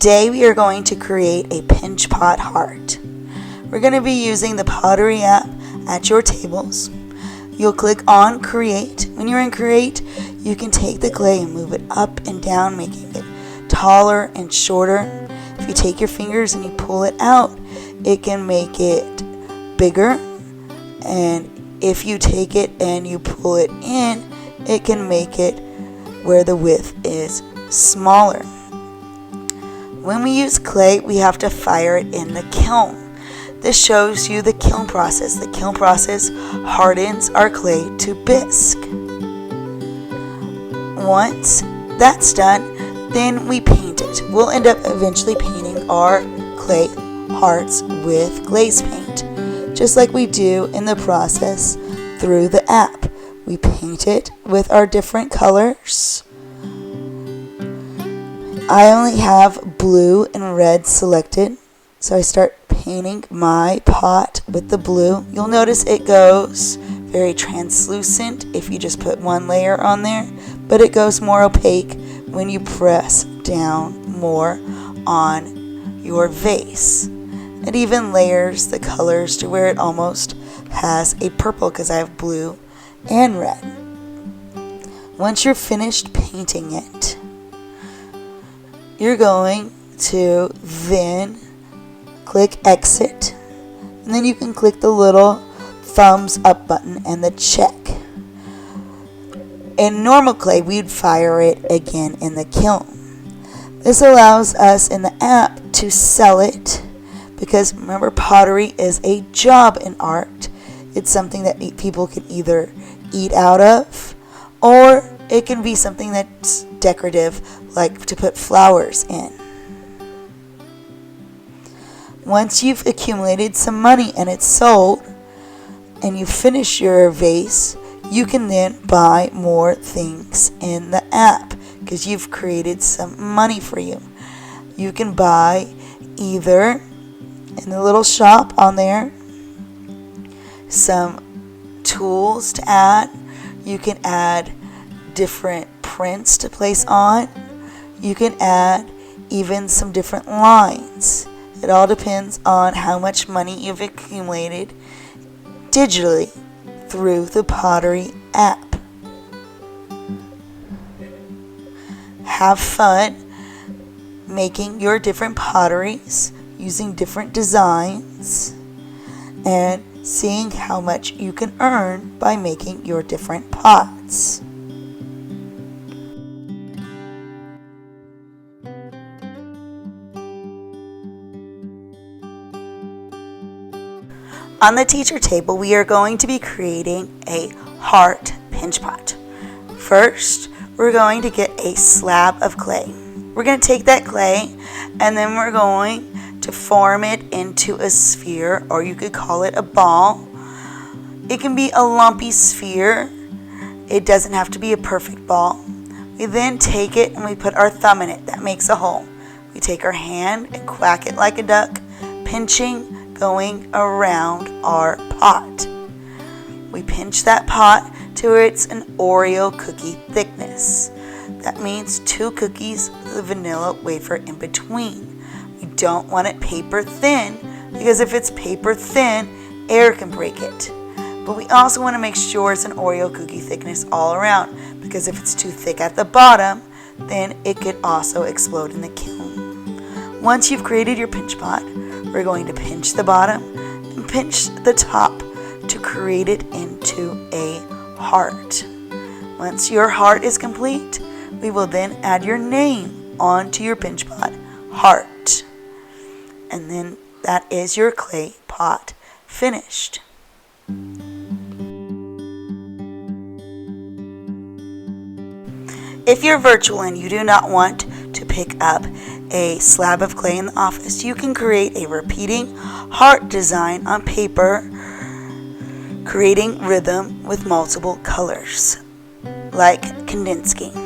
Today we are going to create a pinch pot heart. We're going to be using the Pottery app at your tables. You'll click on Create. When you're in Create, you can take the clay and move it up and down, making it taller and shorter. If you take your fingers and you pull it out, it can make it bigger. And if you take it and you pull it in, it can make it where the width is smaller. When we use clay, we have to fire it in the kiln. This shows you the kiln process. The kiln process hardens our clay to bisque. Once that's done, then we paint it. We'll end up eventually painting our clay hearts with glaze paint, just like we do in the process through the app. We paint it with our different colors. I only have blue and red selected, so I start painting my pot with the blue. You'll notice it goes very translucent if you just put one layer on there, but it goes more opaque when you press down more on your vase. It even layers the colors to where it almost has a purple because I have blue and red. Once you're finished painting it, you're going to then click Exit, and then you can click the little thumbs up button and the check. In normal clay, we'd fire it again in the kiln. This allows us in the app to sell it because remember, pottery is a job in art. It's something that people can either eat out of, or it can be something that's decorative, like to put flowers in. Once you've accumulated some money and it's sold, and you finish your vase, you can then buy more things in the app because you've created some money for you. You can buy either in the little shop on there some tools to add. You can add different prints to place on. You can add even some different lines. It all depends on how much money you've accumulated digitally through the Pottery app. Have fun making your different potteries using different designs and seeing how much you can earn by making your different pots. On the teacher table, we are going to be creating a heart pinch pot. First, we're going to get a slab of clay. We're going to take that clay and then we're going to form it into a sphere, or you could call it a ball. It can be a lumpy sphere. It doesn't have to be a perfect ball. We then take it and we put our thumb in it. That makes a hole. We take our hand and quack it like a duck, pinching, going around our pot. We pinch that pot to where it's an Oreo cookie thickness. That means 2 cookies with a vanilla wafer in between. We don't want it paper thin because if it's paper thin, air can break it. But we also want to make sure it's an Oreo cookie thickness all around because if it's too thick at the bottom, then it could also explode in the kiln. Once you've created your pinch pot, we're going to pinch the bottom and pinch the top to create it into a heart. Once your heart is complete, we will then add your name onto your pinch pot heart. And then that is your clay pot finished. If you're virtual and you do not want to pick up a slab of clay in the office, you can create a repeating heart design on paper, creating rhythm with multiple colors, like condensing.